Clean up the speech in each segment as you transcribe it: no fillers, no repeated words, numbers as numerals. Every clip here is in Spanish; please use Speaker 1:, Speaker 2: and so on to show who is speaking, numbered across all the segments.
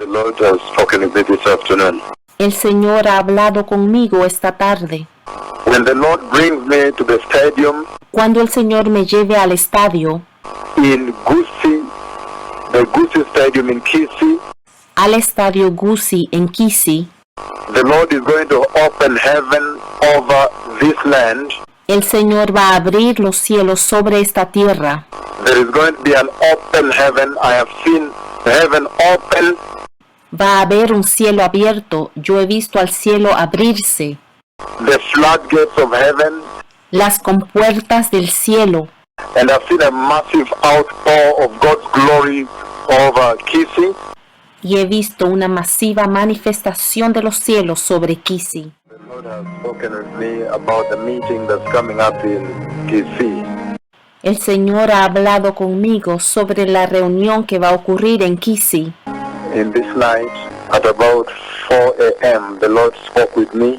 Speaker 1: The Lord has spoken with me this afternoon.
Speaker 2: El Señor ha hablado conmigo esta tarde.
Speaker 1: When the Lord brings me to the stadium
Speaker 2: Cuando el Señor me lleve al estadio,
Speaker 1: in Gusii, the Gusii Stadium in Kisii,
Speaker 2: al estadio Gusii en Kisii,
Speaker 1: the Lord is going to open heaven over this land.
Speaker 2: el Señor va a abrir los cielos sobre esta tierra.
Speaker 1: There is going to be an open heaven. I have seen heaven open.
Speaker 2: Va a haber un cielo abierto. Yo he visto al cielo abrirse.
Speaker 1: The floodgates of heaven,
Speaker 2: Las compuertas del cielo.
Speaker 1: and I've seen a massive outpour of God's glory over Kisii.
Speaker 2: Y he visto una masiva manifestación de los cielos sobre Kisii.
Speaker 1: The Lord has spoken with me about the meeting that's coming up in Kisii.
Speaker 2: El Señor ha hablado conmigo sobre la reunión que va a ocurrir en Kisii.
Speaker 1: In this night, at about 4 a.m., the Lord spoke with me.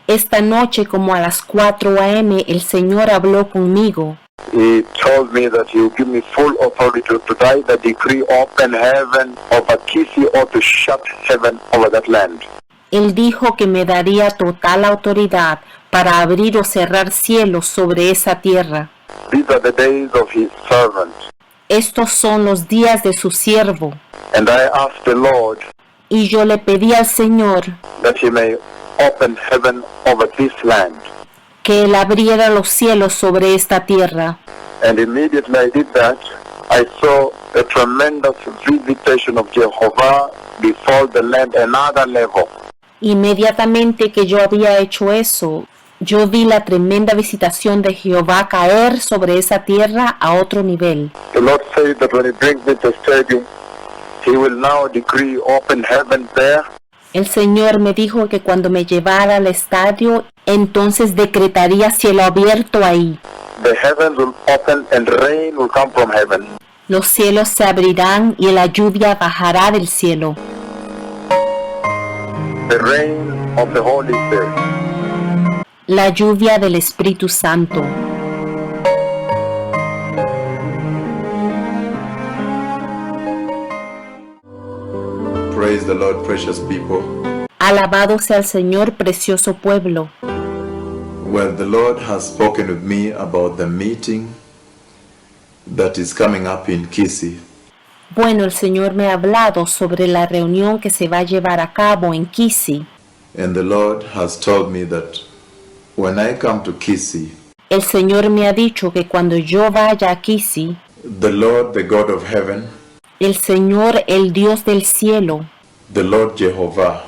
Speaker 2: Esta noche, como a las 4 a.m., el Señor habló conmigo.
Speaker 1: He told me that He will give me full authority to write the decree, open heaven over Kisii, or to shut heaven over that land.
Speaker 2: Él dijo que me daría total autoridad para abrir o cerrar cielos sobre esa tierra.
Speaker 1: These are the days of His servant.
Speaker 2: Estos son los días de su siervo.
Speaker 1: And I asked the Lord
Speaker 2: Y yo le pedí al Señor
Speaker 1: that He may open heaven over this land.
Speaker 2: que Él abriera los cielos sobre esta tierra.
Speaker 1: And immediately I did that, I saw a tremendous visitation of Jehovah before the land, another level.
Speaker 2: Inmediatamente que yo había hecho eso, yo vi la tremenda visitación de Jehová caer sobre esa tierra a otro nivel.
Speaker 1: The Lord said that when He brings me to the stadium, He will now decree open heaven there.
Speaker 2: El Señor me dijo que cuando me llevara al estadio, entonces decretaría cielo abierto ahí.
Speaker 1: The heavens will open and rain will come from heaven.
Speaker 2: Los cielos se abrirán y la lluvia bajará del cielo.
Speaker 1: The rain of the Holy Spirit.
Speaker 2: La lluvia del Espíritu Santo.
Speaker 3: Praise the Lord, precious people.
Speaker 2: Alabado sea el Señor, precioso pueblo.
Speaker 3: Well, the Lord has spoken with me about the meeting that is coming up in Kisii.
Speaker 2: Bueno, el Señor me ha hablado sobre la reunión que se va a llevar a cabo en Kisii.
Speaker 3: And the Lord has told me that when I come to Kisii,
Speaker 2: El Señor me ha dicho que cuando yo vaya a Kisii,
Speaker 3: the Lord, the God of heaven,
Speaker 2: el Señor, el Dios del cielo,
Speaker 3: the Lord Jehovah,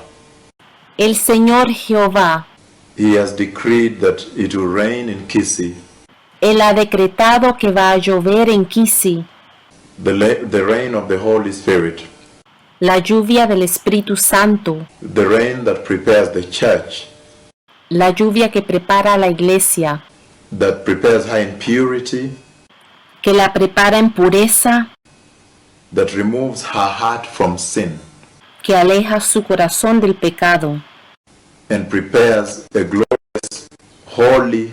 Speaker 2: el Señor Jehová,
Speaker 3: He has decreed that it will rain in Kisii,
Speaker 2: Él ha decretado que va a llover en Kisii,
Speaker 3: the rain of the Holy Spirit,
Speaker 2: la lluvia del Espíritu Santo,
Speaker 3: the rain that prepares the church,
Speaker 2: la lluvia que prepara a la iglesia,
Speaker 3: that prepares her in purity,
Speaker 2: que la prepara en pureza,
Speaker 3: that removes her heart from sin,
Speaker 2: que aleja su corazón del pecado,
Speaker 3: and prepares a glorious, holy,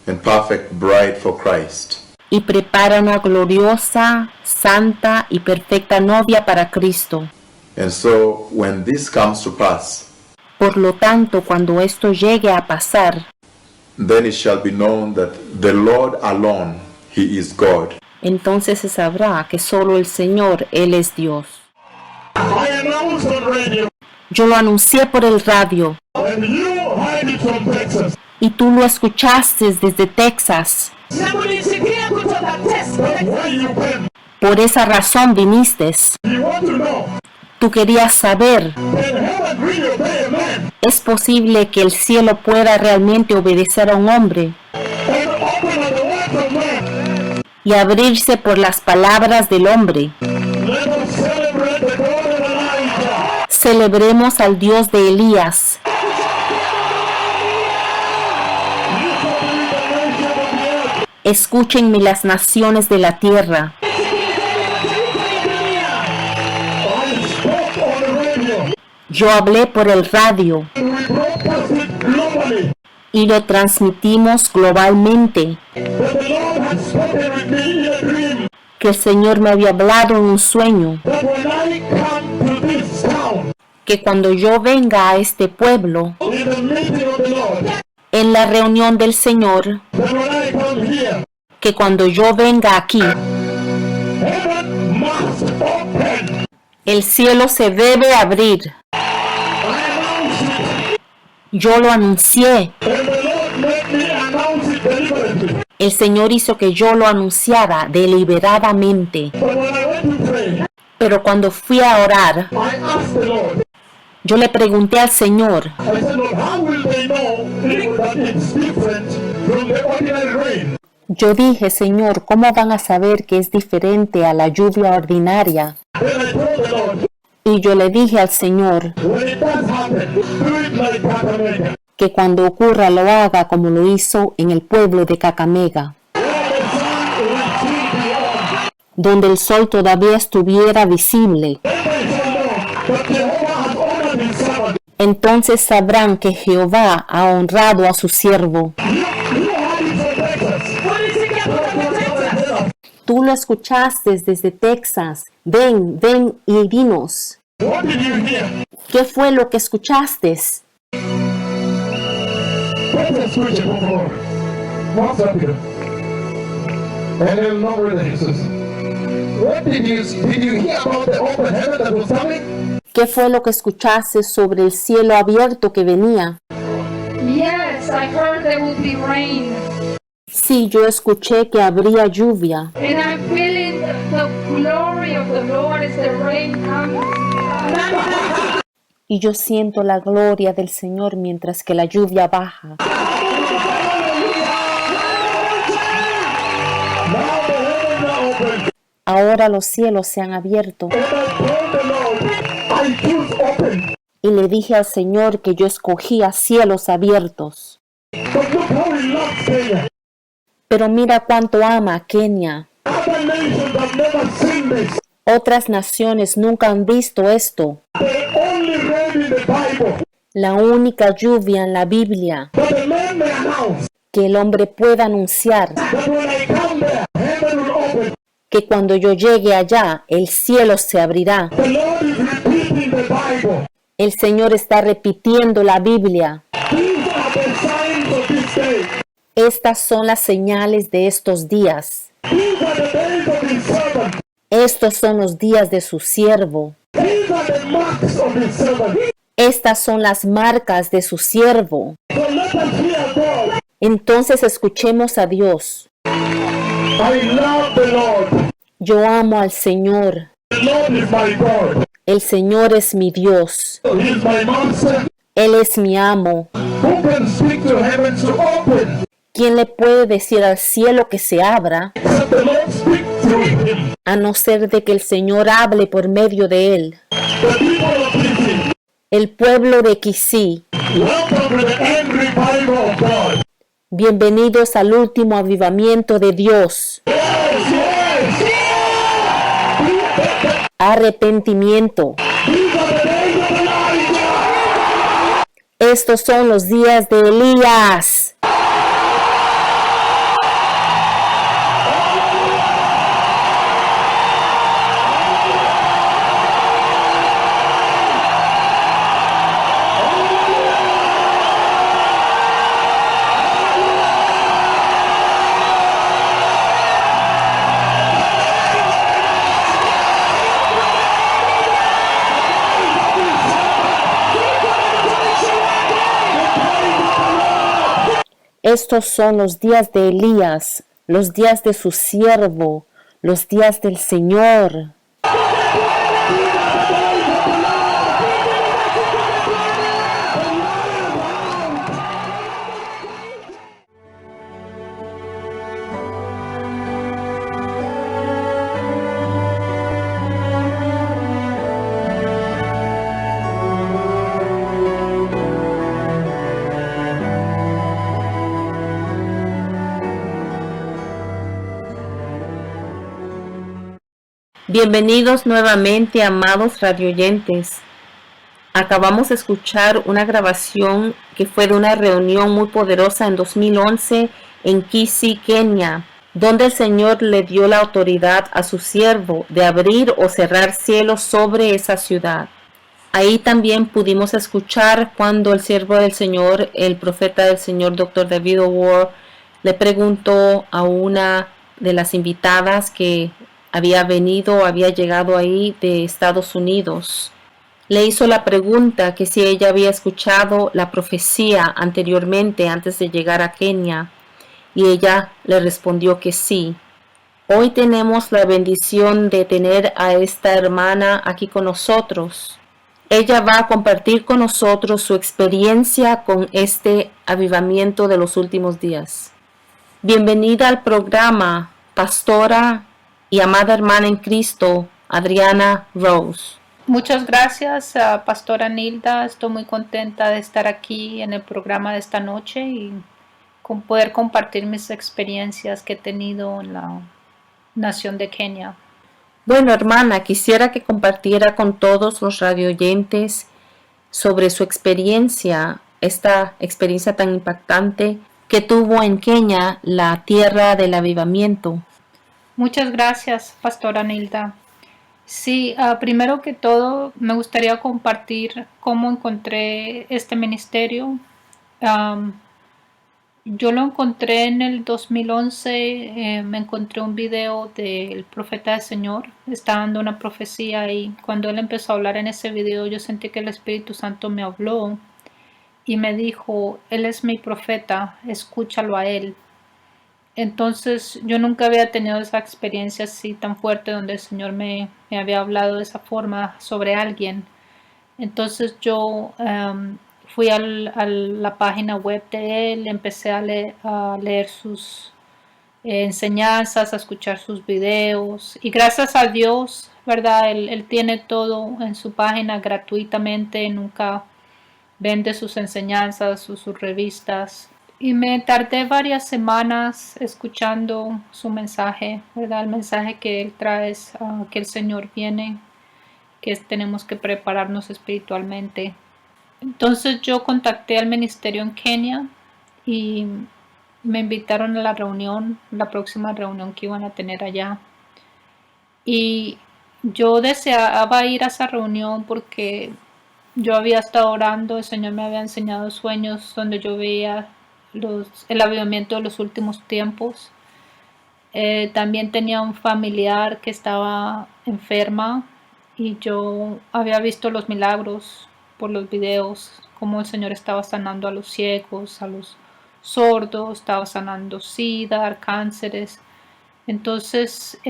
Speaker 3: and perfect bride for Christ.
Speaker 2: y prepara una gloriosa, santa y perfecta novia para Cristo.
Speaker 3: And so, when this comes to pass,
Speaker 2: Por lo tanto, cuando esto llegue a pasar,
Speaker 3: then it shall be known that the Lord alone, He is God.
Speaker 2: entonces se sabrá que solo el Señor, Él es Dios.
Speaker 4: I announced on radio,
Speaker 2: Yo lo anuncié por el radio
Speaker 4: and you heard it from Texas.
Speaker 2: y tú lo escuchaste desde Texas.
Speaker 5: Na mulisikia kutoka Texas.
Speaker 4: Why you came?
Speaker 2: Por esa razón viniste.
Speaker 4: You want to know?
Speaker 2: Tú querías saber,
Speaker 4: Can heaven really obey a man?
Speaker 2: ¿es posible que el cielo pueda realmente obedecer a un hombre
Speaker 4: And open on the words of man?
Speaker 2: y abrirse por las palabras del hombre?
Speaker 4: Let us celebrate the God of Elijah.
Speaker 2: Celebremos al Dios de Elías. Escúchenme las naciones de la tierra.
Speaker 4: I spoke on the radio.
Speaker 2: Yo hablé por el radio
Speaker 4: And we broadcast it globally.
Speaker 2: y lo transmitimos globalmente.
Speaker 4: That the Lord had spoken with me in a dream.
Speaker 2: Que el Señor me había hablado en un sueño.
Speaker 4: That when I come to this town,
Speaker 2: que cuando yo venga a este pueblo,
Speaker 4: in the meeting of the Lord,
Speaker 2: en la reunión del Señor,
Speaker 4: that when I come here,
Speaker 2: que cuando yo venga aquí,
Speaker 4: heaven must open.
Speaker 2: el cielo se debe abrir.
Speaker 4: I announce it,
Speaker 2: Yo lo anuncié.
Speaker 4: and the Lord made me announce it deliberately.
Speaker 2: El Señor hizo que yo lo anunciara deliberadamente.
Speaker 4: But when I went to pray,
Speaker 2: Pero cuando fui a orar,
Speaker 4: I asked the Lord,
Speaker 2: yo le pregunté al Señor,
Speaker 4: I said, Lord, how will they know that it's different from the ordinary rain?
Speaker 2: yo dije, Señor, ¿cómo van a saber que es diferente a la lluvia ordinaria?
Speaker 4: Then I told the Lord,
Speaker 2: Y yo le dije al Señor
Speaker 4: when it does happen, do it like Kakamega.
Speaker 2: que cuando ocurra lo haga como lo hizo en el pueblo de Kakamega,
Speaker 4: Where the sun will still be on.
Speaker 2: donde el sol todavía estuviera visible.
Speaker 4: Then they shall know that Jehovah has honored his servant.
Speaker 2: Entonces sabrán que Jehová ha honrado a su siervo.
Speaker 4: You had it from Texas.
Speaker 5: Ulisikia kutoka Texas.
Speaker 2: Tú lo escuchaste desde Texas. Ven, ven y dinos.
Speaker 4: What did you hear?
Speaker 2: ¿Qué fue lo que escuchaste?
Speaker 4: Vete escuche, por favor. Más rápido. En el nombre de Jesús. What did you hear about the open heaven that was coming?
Speaker 2: ¿Qué fue lo que escuchaste sobre el cielo abierto que venía?
Speaker 6: Yes, I heard there would be rain.
Speaker 2: Sí, yo escuché que habría lluvia.
Speaker 6: And I'm feeling the glory of the Lord as the rain comes.
Speaker 2: Y yo siento la gloria del Señor mientras que la lluvia baja.
Speaker 4: Now the heavens are open.
Speaker 2: Ahora los cielos se han abierto.
Speaker 4: And I told the Lord, I choose open.
Speaker 2: Y le dije al Señor que yo escogía cielos abiertos.
Speaker 4: But look how he loves Kenya.
Speaker 2: Pero mira cuánto ama a Kenia.
Speaker 4: Other nations have never seen this.
Speaker 2: Otras naciones nunca han visto esto.
Speaker 4: The only rain in the Bible
Speaker 2: La única lluvia en la Biblia
Speaker 4: that the man may announce
Speaker 2: que el hombre pueda anunciar
Speaker 4: that when I come there, heaven will open.
Speaker 2: que cuando yo llegue allá, el cielo se abrirá.
Speaker 4: The Lord is repeating the Bible.
Speaker 2: El Señor está repitiendo la Biblia.
Speaker 4: These are the signs of this day.
Speaker 2: Estas son las señales de estos días.
Speaker 4: These are the days of his servant.
Speaker 2: Estos son los días de su siervo.
Speaker 4: These are the marks of his servant.
Speaker 2: Estas son las marcas de su siervo.
Speaker 4: So let us hear God.
Speaker 2: Entonces escuchemos a Dios.
Speaker 4: I love the Lord.
Speaker 2: Yo amo al Señor.
Speaker 4: The Lord is my God.
Speaker 2: El Señor es mi Dios.
Speaker 4: He is my master.
Speaker 2: Él es mi amo.
Speaker 4: Who can speak to heaven to open?
Speaker 2: ¿Quién le puede decir al cielo que se abra,
Speaker 4: Except the Lord speak through him.
Speaker 2: a no ser de que el Señor hable por medio de él?
Speaker 4: The people of Kisi,
Speaker 2: El pueblo de Kisí,
Speaker 4: welcome to the end revival of God.
Speaker 2: bienvenidos al último avivamiento de Dios.
Speaker 4: Yes, yes.
Speaker 2: Arrepentimiento.
Speaker 4: These are the days of Elijah.
Speaker 2: Estos son los días de Elías. Estos son los días de Elías, los días de su siervo, los días del Señor. Bienvenidos nuevamente, amados radioyentes. Acabamos de escuchar una grabación que fue de una reunión muy poderosa en 2011 en Kisii, Kenia, donde el Señor le dio la autoridad a su siervo de abrir o cerrar cielos sobre esa ciudad. Ahí también pudimos escuchar cuando el siervo del Señor, el profeta del Señor, Dr. David O'War, le preguntó a una de las invitadas que había llegado ahí de Estados Unidos. Le hizo la pregunta que si ella había escuchado la profecía anteriormente antes de llegar a Kenia, y ella le respondió que sí. Hoy tenemos la bendición de tener a esta hermana aquí con nosotros. Ella va a compartir con nosotros su experiencia con este avivamiento de los últimos días. Bienvenida al programa, pastora y amada hermana en Cristo, Adriana Rose.
Speaker 7: Muchas gracias, Pastora Nilda. Estoy muy contenta de estar aquí en el programa de esta noche y con poder compartir mis experiencias que he tenido en la nación de Kenia.
Speaker 2: Bueno, hermana, quisiera que compartiera con todos los radioyentes sobre su experiencia, esta experiencia tan impactante que tuvo en Kenia, la tierra del avivamiento.
Speaker 7: Muchas gracias, Pastora Nilda. Sí, primero que todo me gustaría compartir cómo encontré este ministerio. Yo lo encontré en el 2011, me encontré un video del profeta del Señor, está dando una profecía y cuando él empezó a hablar en ese video yo sentí que el Espíritu Santo me habló y me dijo, él es mi profeta, escúchalo a él. Entonces yo nunca había tenido esa experiencia así tan fuerte donde el Señor me había hablado de esa forma sobre alguien. Entonces yo fui a la página web de él, empecé a leer sus enseñanzas, a escuchar sus videos y gracias a Dios, ¿verdad? Él tiene todo en su página gratuitamente, nunca vende sus enseñanzas o sus revistas. Y me tardé varias semanas escuchando su mensaje, ¿verdad? El mensaje que él trae es que el Señor viene, que tenemos que prepararnos espiritualmente. Entonces yo contacté al ministerio en Kenia y me invitaron a la reunión, la próxima reunión que iban a tener allá. Y yo deseaba ir a esa reunión porque yo había estado orando, el Señor me había enseñado sueños donde yo veía el avivamiento de los últimos tiempos. También tenía un familiar que estaba enferma y yo había visto los milagros por los videos, cómo el Señor estaba sanando a los ciegos, a los sordos, estaba sanando SIDA, cánceres. Entonces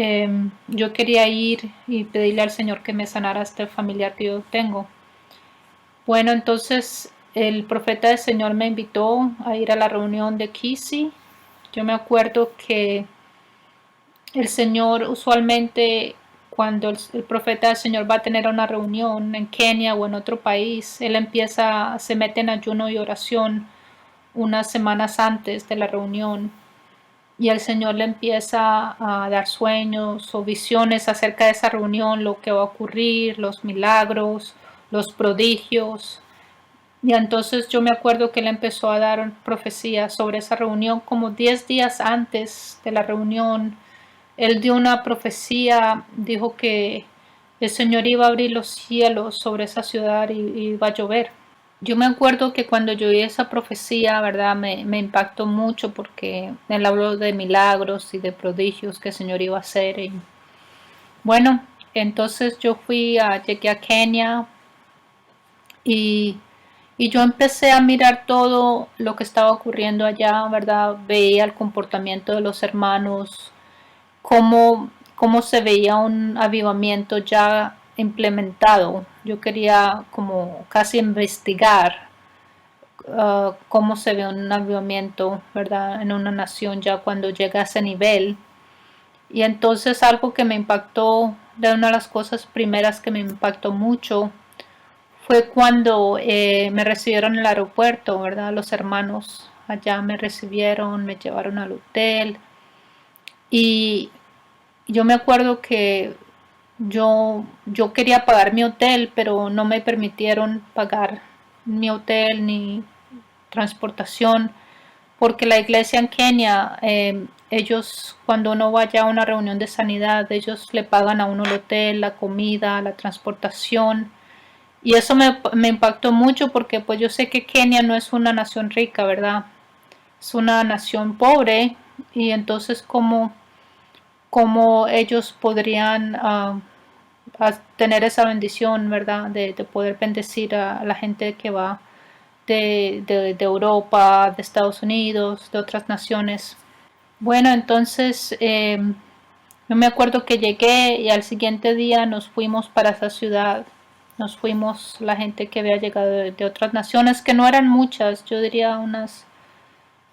Speaker 7: yo quería ir y pedirle al Señor que me sanara a este familiar que yo tengo. Bueno, entonces el profeta del Señor me invitó a ir a la reunión de Kisi. Yo me acuerdo que el Señor usualmente cuando el profeta del Señor va a tener una reunión en Kenia o en otro país, él se mete en ayuno y oración unas semanas antes de la reunión y el Señor le empieza a dar sueños o visiones acerca de esa reunión, lo que va a ocurrir, los milagros, los prodigios. Y entonces yo me acuerdo que él empezó a dar profecías sobre esa reunión como 10 días antes de la reunión. Él dio una profecía, dijo que el Señor iba a abrir los cielos sobre esa ciudad y iba a llover. Yo me acuerdo que cuando yo oí esa profecía, ¿verdad? Me impactó mucho porque él habló de milagros y de prodigios que el Señor iba a hacer. Y bueno, entonces yo llegué a Kenia y yo empecé a mirar todo lo que estaba ocurriendo allá, ¿verdad? Veía el comportamiento de los hermanos, cómo se veía un avivamiento ya implementado. Yo quería como casi investigar cómo se ve un avivamiento, ¿verdad? En una nación ya cuando llega a ese nivel. Y entonces algo que me impactó, de una de las cosas primeras que me impactó mucho, fue cuando me recibieron en el aeropuerto, ¿verdad? Los hermanos allá me recibieron, me llevaron al hotel y yo me acuerdo que yo quería pagar mi hotel, pero no me permitieron pagar mi hotel ni transportación, porque la iglesia en Kenia, ellos cuando uno vaya a una reunión de sanidad, ellos le pagan a uno el hotel, la comida, la transportación. Y eso me impactó mucho porque pues yo sé que Kenia no es una nación rica, ¿verdad? Es una nación pobre y entonces cómo ellos podrían a tener esa bendición, ¿verdad? De poder bendecir a la gente que va de Europa, de Estados Unidos, de otras naciones. Bueno, entonces yo me acuerdo que llegué y al siguiente día nos fuimos para esa ciudad. Nos fuimos la gente que había llegado de otras naciones, que no eran muchas, yo diría unas,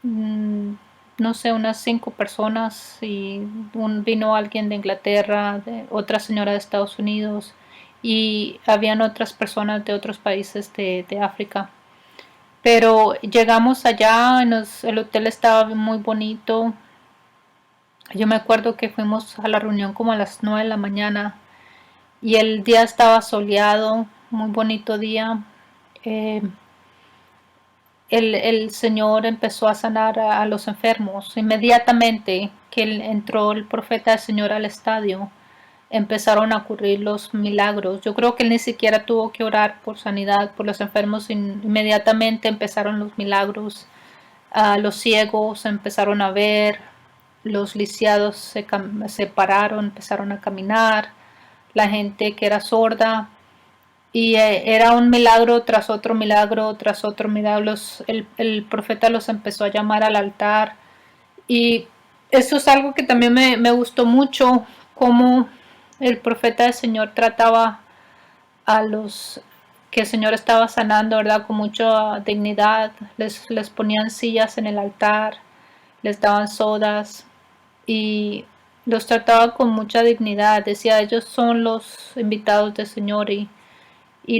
Speaker 7: no sé, unas 5 personas y vino alguien de Inglaterra, otra señora de Estados Unidos y habían otras personas de otros países de África. Pero llegamos allá, el hotel estaba muy bonito. Yo me acuerdo que fuimos a la reunión como a las 9 de la mañana y el día estaba soleado, muy bonito día. Eh, el Señor empezó a sanar a los enfermos. Inmediatamente que entró el profeta del Señor al estadio, empezaron a ocurrir los milagros. Yo creo que él ni siquiera tuvo que orar por sanidad por los enfermos, inmediatamente empezaron los milagros. Los ciegos empezaron a ver, los lisiados se pararon, empezaron a caminar, la gente que era sorda, y era un milagro tras otro milagro, tras otro milagro. El profeta los empezó a llamar al altar, y eso es algo que también me gustó mucho, cómo el profeta del Señor trataba a los que el Señor estaba sanando, ¿verdad? Con mucha dignidad. Les ponían sillas en el altar, les daban sodas y los trataba con mucha dignidad. Decía, ellos son los invitados del Señor, y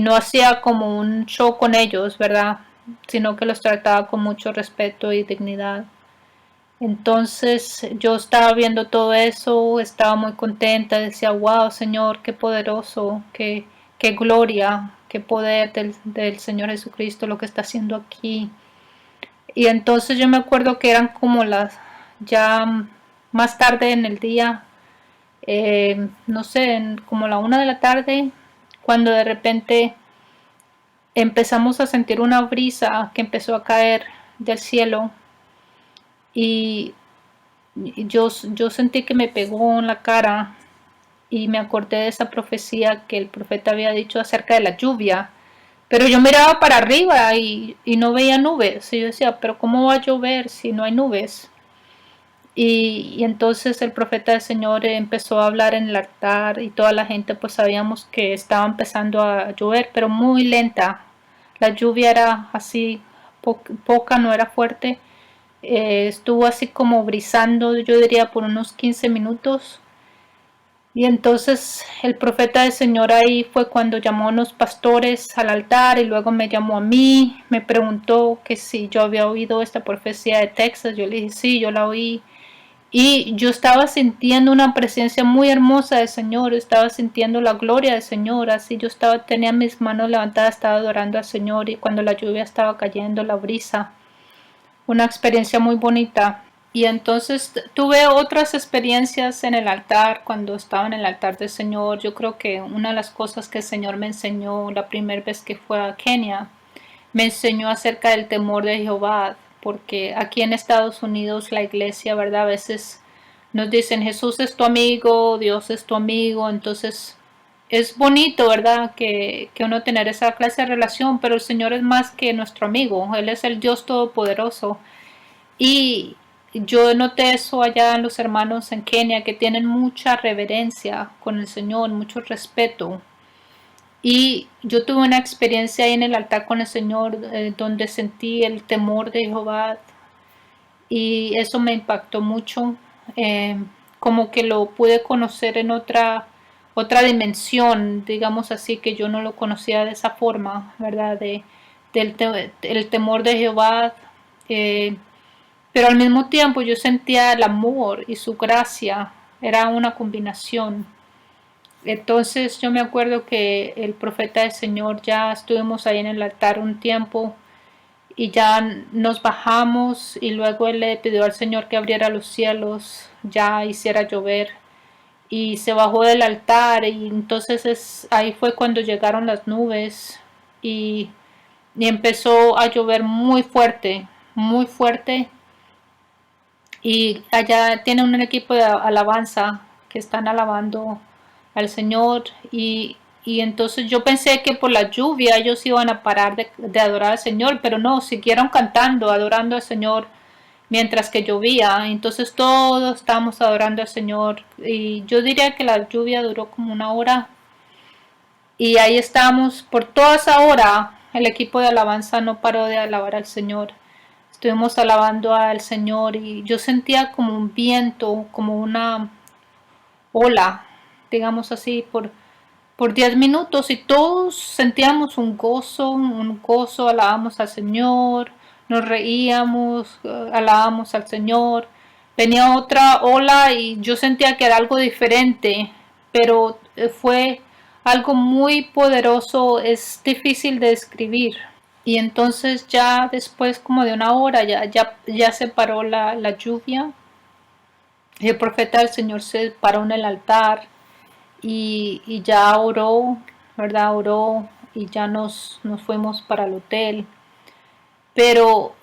Speaker 7: no hacía como un show con ellos, ¿verdad? Sino que los trataba con mucho respeto y dignidad. Entonces yo estaba viendo todo eso, estaba muy contenta, decía, wow, Señor, qué poderoso, qué gloria, qué poder del Señor Jesucristo, lo que está haciendo aquí. Y entonces yo me acuerdo que eran como ya más tarde en el día, no sé, como la 1 de la tarde, cuando de repente empezamos a sentir una brisa que empezó a caer del cielo, y yo sentí que me pegó en la cara y me acordé de esa profecía que el profeta había dicho acerca de la lluvia. Pero yo miraba para arriba y no veía nubes. Y yo decía, pero ¿cómo va a llover si no hay nubes? Y entonces el profeta del Señor empezó a hablar en el altar y toda la gente pues sabíamos que estaba empezando a llover, pero muy lenta. La lluvia era así, poca, no era fuerte. Estuvo así como brisando, yo diría por unos 15 minutos. Y entonces el profeta del Señor ahí fue cuando llamó a unos pastores al altar y luego me llamó a mí, me preguntó que si yo había oído esta profecía de Texas. Yo le dije sí, yo la oí. Y yo estaba sintiendo una presencia muy hermosa del Señor, estaba sintiendo la gloria del Señor, así tenía mis manos levantadas, estaba adorando al Señor, y cuando la lluvia estaba cayendo, la brisa, una experiencia muy bonita. Y entonces tuve otras experiencias en el altar, cuando estaba en el altar del Señor. Yo creo que una de las cosas que el Señor me enseñó la primera vez que fue a Kenia, me enseñó acerca del temor de Jehová, porque aquí en Estados Unidos la iglesia, ¿verdad? A veces nos dicen Jesús es tu amigo, Dios es tu amigo, entonces es bonito, ¿verdad? Que uno tener esa clase de relación, pero el Señor es más que nuestro amigo, Él es el Dios Todopoderoso. Y yo noté eso allá en los hermanos en Kenia, que tienen mucha reverencia con el Señor, mucho respeto. Y yo tuve una experiencia ahí en el altar con el Señor, donde sentí el temor de Jehová, y eso me impactó mucho, como que lo pude conocer en otra dimensión, digamos así, que yo no lo conocía de esa forma, ¿verdad? El temor de Jehová, pero al mismo tiempo yo sentía el amor y su gracia, era una combinación. Entonces yo me acuerdo que el profeta del Señor, ya estuvimos ahí en el altar un tiempo y ya nos bajamos, y luego él le pidió al Señor que abriera los cielos, ya hiciera llover, y se bajó del altar, y entonces ahí fue cuando llegaron las nubes y empezó a llover muy fuerte, y allá tiene un equipo de alabanza que están alabando al Señor y entonces yo pensé que por la lluvia ellos iban a parar de adorar al Señor, pero no, siguieron cantando, adorando al Señor mientras que llovía. Entonces todos estábamos adorando al Señor y yo diría que la lluvia duró como 1 hora y ahí estábamos por toda esa hora. El equipo de alabanza no paró de alabar al Señor. Estuvimos alabando al Señor y yo sentía como un viento, como una ola, digamos así, por 10 minutos y todos sentíamos un gozo, alabamos al Señor, nos reíamos, alabamos al Señor. Venía otra ola y yo sentía que era algo diferente, pero fue algo muy poderoso, es difícil de describir. Y entonces ya después como de 1 hora ya se paró la lluvia. El profeta del Señor se paró en el altar y ya oró, ¿verdad? Oró y ya nos fuimos para el hotel. Pero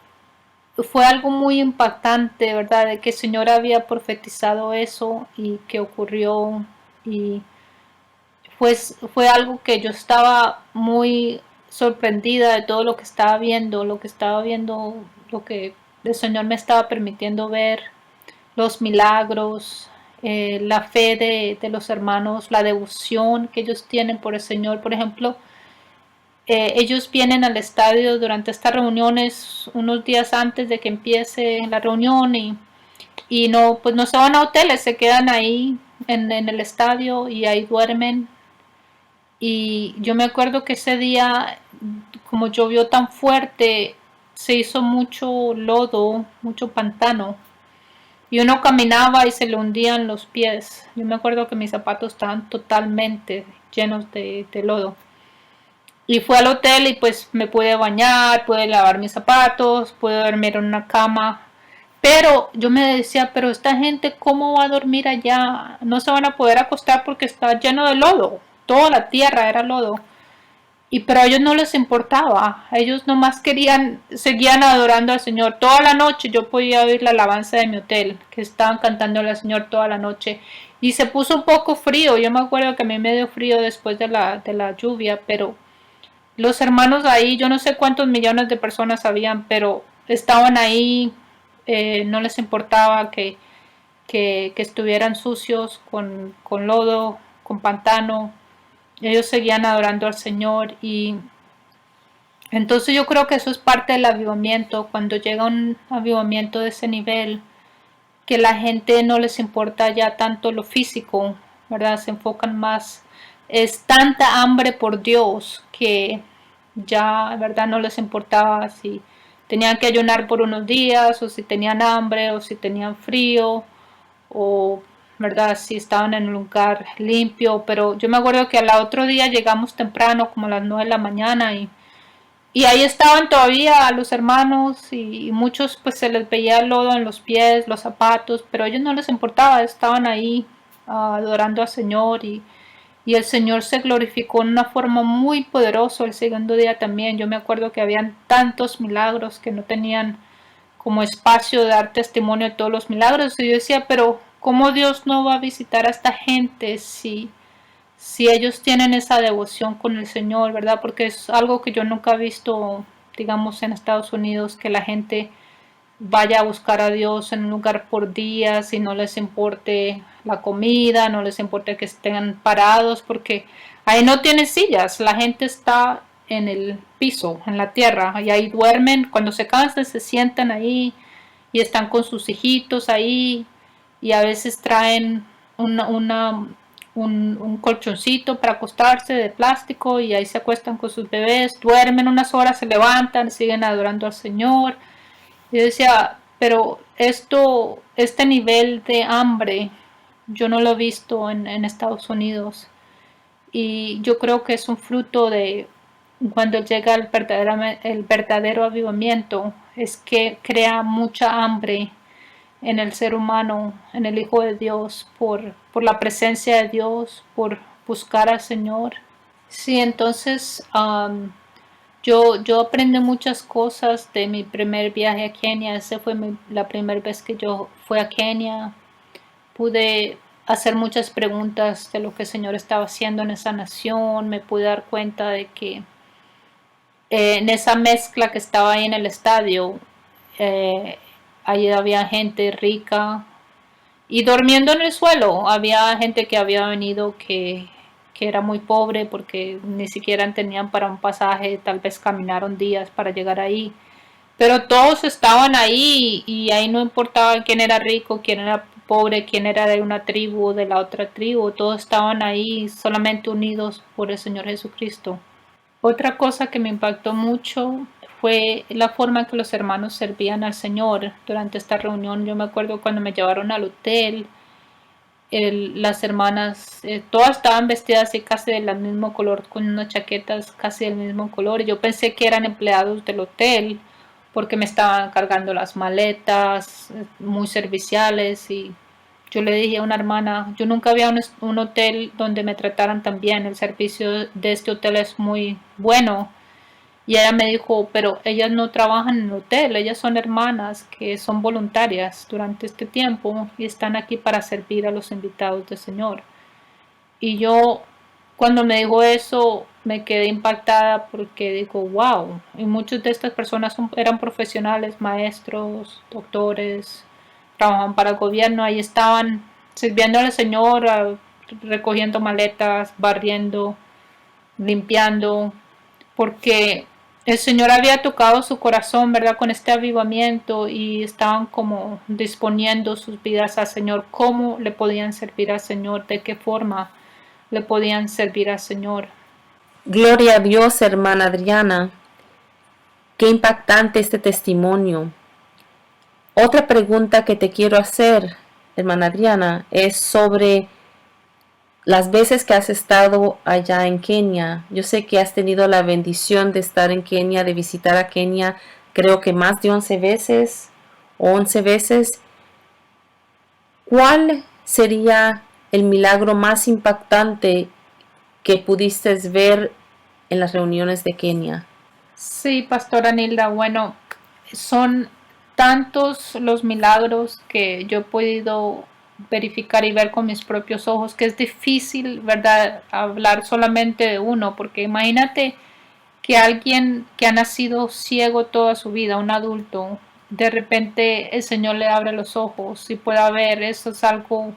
Speaker 7: fue algo muy impactante, ¿verdad? De que el Señor había profetizado eso y que ocurrió. Y pues fue algo que yo estaba muy sorprendida de todo lo que estaba viendo, lo que el Señor me estaba permitiendo ver, los milagros, la fe de los hermanos, la devoción que ellos tienen por el Señor. Por ejemplo, ellos vienen al estadio durante estas reuniones unos días antes de que empiece la reunión y no, pues no se van a hoteles, se quedan ahí en el estadio y ahí duermen. Y yo me acuerdo que ese día, como llovió tan fuerte, se hizo mucho lodo, mucho pantano. Y uno caminaba y se le hundían los pies. Yo me acuerdo que mis zapatos estaban totalmente llenos de lodo. Y fui al hotel y pues me pude bañar, pude lavar mis zapatos, pude dormir en una cama. Pero yo me decía, pero esta gente, ¿cómo va a dormir allá? No se van a poder acostar porque está lleno de lodo. Toda la tierra era lodo. Pero a ellos no les importaba. Ellos nomás seguían adorando al Señor. Toda la noche yo podía oír la alabanza de mi hotel, que estaban cantando al Señor toda la noche. Y se puso un poco frío. Yo me acuerdo que a mí me dio frío después de la lluvia, pero los hermanos ahí, yo no sé cuántos millones de personas habían, pero estaban ahí, no les importaba que estuvieran sucios con lodo, con pantano. Ellos seguían adorando al Señor y entonces yo creo que eso es parte del avivamiento, cuando llega un avivamiento de ese nivel, que la gente no les importa ya tanto lo físico, ¿verdad? Se enfocan más, es tanta hambre por Dios que ya, ¿verdad? No les importaba si tenían que ayunar por unos días o si tenían hambre o si tenían frío o, ¿verdad? Si estaban en un lugar limpio. Pero yo me acuerdo que al otro día llegamos temprano, como a las 9 de la mañana y ahí estaban todavía los hermanos y muchos pues se les veía el lodo en los pies, los zapatos, pero a ellos no les importaba, estaban ahí adorando al Señor y el Señor se glorificó en una forma muy poderosa el segundo día también. Yo me acuerdo que habían tantos milagros que no tenían como espacio de dar testimonio de todos los milagros. Y yo decía, pero ¿cómo Dios no va a visitar a esta gente si ellos tienen esa devoción con el Señor, ¿verdad? Porque es algo que yo nunca he visto, digamos, en Estados Unidos, que la gente vaya a buscar a Dios en un lugar por días y no les importe la comida, no les importe que estén parados, porque ahí no tienen sillas, la gente está en el piso, en la tierra, y ahí duermen, cuando se cansan se sientan ahí y están con sus hijitos ahí y a veces traen un colchoncito para acostarse de plástico y ahí se acuestan con sus bebés, duermen unas horas, se levantan, siguen adorando al Señor. Yo decía, pero este nivel de hambre, yo no lo he visto en Estados Unidos. Y yo creo que es un fruto de cuando llega el verdadero avivamiento, es que crea mucha hambre en el ser humano, en el Hijo de Dios, por la presencia de Dios, por buscar al Señor. Sí, entonces Yo aprendí muchas cosas de mi primer viaje a Kenia. Esa fue la primera vez que yo fui a Kenia. Pude hacer muchas preguntas de lo que el Señor estaba haciendo en esa nación. Me pude dar cuenta de que en esa mezcla que estaba ahí en el estadio, ahí había gente rica y durmiendo en el suelo. Había gente que había venido que era muy pobre porque ni siquiera tenían para un pasaje, tal vez caminaron días para llegar ahí. Pero todos estaban ahí y ahí no importaba quién era rico, quién era pobre, quién era de una tribu o de la otra tribu. Todos estaban ahí solamente unidos por el Señor Jesucristo. Otra cosa que me impactó mucho fue la forma que los hermanos servían al Señor durante esta reunión. Yo me acuerdo cuando me llevaron al hotel, las hermanas, todas estaban vestidas así casi del mismo color, con unas chaquetas casi del mismo color. Y yo pensé que eran empleados del hotel porque me estaban cargando las maletas, muy serviciales. Y yo le dije a una hermana, yo nunca había un hotel donde me trataran tan bien, el servicio de este hotel es muy bueno. Y ella me dijo, pero ellas no trabajan en el hotel, ellas son hermanas que son voluntarias durante este tiempo y están aquí para servir a los invitados del Señor. Y yo, cuando me dijo eso, me quedé impactada porque digo, wow. Y muchas de estas personas eran profesionales, maestros, doctores, trabajaban para el gobierno, ahí estaban sirviendo al Señor, recogiendo maletas, barriendo, limpiando, porque el Señor había tocado su corazón, ¿verdad? Con este avivamiento y estaban como disponiendo sus vidas al Señor. ¿Cómo le podían servir al Señor? ¿De qué forma le podían servir al Señor?
Speaker 2: Gloria a Dios, hermana Adriana. Qué impactante este testimonio. Otra pregunta que te quiero hacer, hermana Adriana, es sobre las veces que has estado allá en Kenia. Yo sé que has tenido la bendición de estar en Kenia, de visitar a Kenia, creo que más de 11 veces o 11 veces. ¿Cuál sería el milagro más impactante que pudiste ver en las reuniones de Kenia?
Speaker 7: Sí, pastora Nilda, bueno, son tantos los milagros que yo he podido verificar y ver con mis propios ojos que es difícil, ¿verdad?, hablar solamente de uno, porque imagínate que alguien que ha nacido ciego toda su vida, un adulto, de repente el Señor le abre los ojos y pueda ver. Eso es algo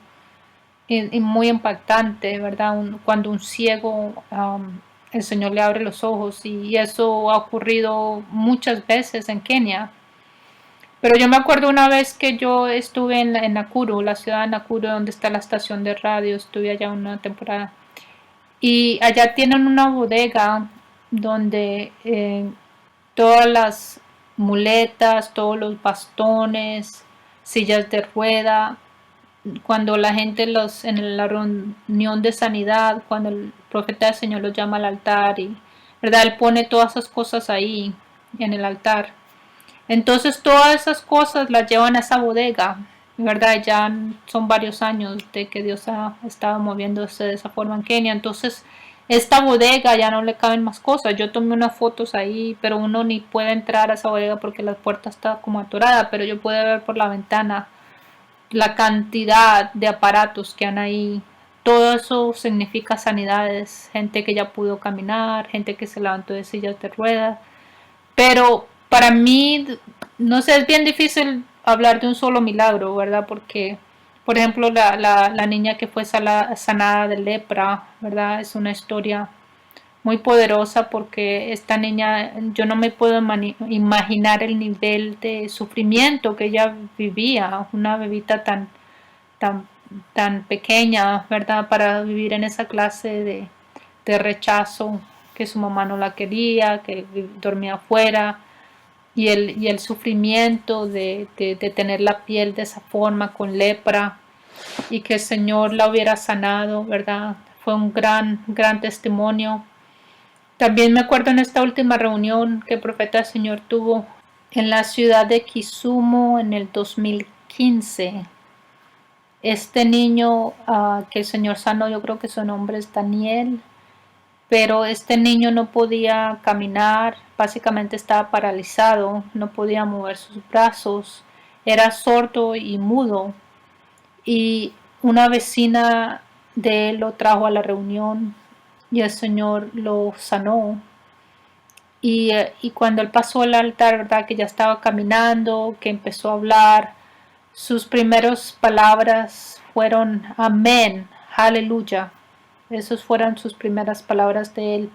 Speaker 7: muy impactante, ¿verdad? Cuando un ciego, el Señor le abre los ojos, y eso ha ocurrido muchas veces en Kenia. Pero yo me acuerdo una vez que yo estuve en Nakuru, la ciudad de Nakuru, donde está la estación de radio. Estuve allá una temporada. Y allá tienen una bodega donde todas las muletas, todos los bastones, sillas de rueda, cuando la gente en la reunión de sanidad, cuando el profeta del Señor los llama al altar, y ¿verdad?, él pone todas esas cosas ahí en el altar. Entonces todas esas cosas las llevan a esa bodega, ¿verdad? Ya son varios años de que Dios ha estado moviéndose de esa forma en Kenia. Entonces esta bodega ya no le caben más cosas. Yo tomé unas fotos ahí, pero uno ni puede entrar a esa bodega porque la puerta está como atorada, pero yo pude ver por la ventana la cantidad de aparatos que han ahí. Todo eso significa sanidades, gente que ya pudo caminar, gente que se levantó de sillas de ruedas. Pero para mí, no sé, es bien difícil hablar de un solo milagro, ¿verdad? Porque, por ejemplo, la niña que fue sanada de lepra, ¿verdad? Es una historia muy poderosa, porque esta niña, yo no me puedo imaginar el nivel de sufrimiento que ella vivía, una bebita tan pequeña, ¿verdad? Para vivir en esa clase de rechazo, que su mamá no la quería, que dormía afuera, y el sufrimiento de tener la piel de esa forma, con lepra, y que el Señor la hubiera sanado, ¿verdad? Fue un gran testimonio. También me acuerdo en esta última reunión que el profeta del Señor tuvo en la ciudad de Kisumu en el 2015. Este niño que el Señor sanó, yo creo que su nombre es Daniel, pero este niño no podía caminar, básicamente estaba paralizado, no podía mover sus brazos, era sordo y mudo. Y una vecina de él lo trajo a la reunión y el Señor lo sanó. Y cuando él pasó al altar, ¿verdad? Que ya estaba caminando, que empezó a hablar, sus primeras palabras fueron amén, aleluya. Esas fueron sus primeras palabras de él.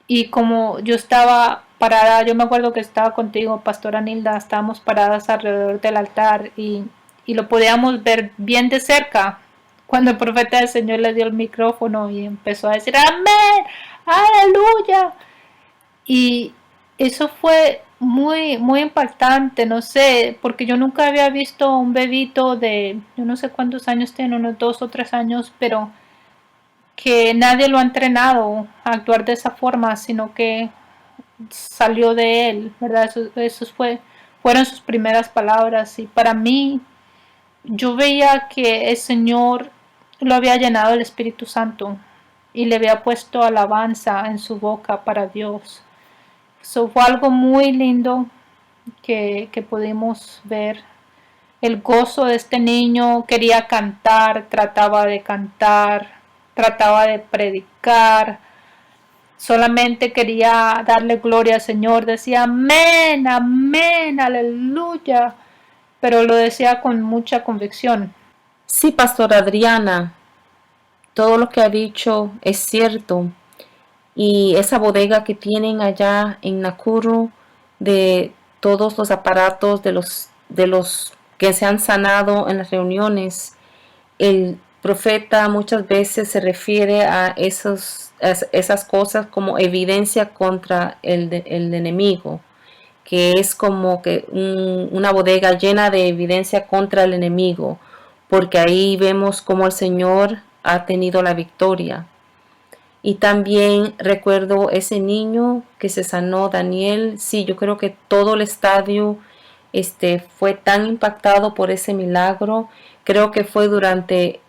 Speaker 7: Y como yo estaba parada, yo me acuerdo que estaba contigo, Pastora Nilda, estábamos paradas alrededor del altar y lo podíamos ver bien de cerca. Cuando el profeta del Señor le dio el micrófono y empezó a decir amén, aleluya. Y eso fue muy, muy impactante, no sé, porque yo nunca había visto un bebito de, yo no sé cuántos años tiene, unos 2 o 3 años, pero que nadie lo ha entrenado a actuar de esa forma, sino que salió de él, ¿verdad? Eso fueron sus primeras palabras y para mí yo veía que el Señor lo había llenado del Espíritu Santo y le había puesto alabanza en su boca para Dios. Eso fue algo muy lindo que pudimos ver. El gozo de este niño, quería cantar, trataba de predicar, solamente quería darle gloria al Señor, decía amén, amén, aleluya, pero lo decía con mucha convicción.
Speaker 2: Sí, Pastora Adriana, todo lo que ha dicho es cierto. Y esa bodega que tienen allá en Nakuru, de todos los aparatos de los que se han sanado en las reuniones, el profeta muchas veces se refiere a esas cosas como evidencia contra el enemigo, que es como que una bodega llena de evidencia contra el enemigo, porque ahí vemos cómo el Señor ha tenido la victoria. Y también recuerdo ese niño que se sanó, Daniel. Sí, yo creo que todo el estadio fue tan impactado por ese milagro. Creo que fue durante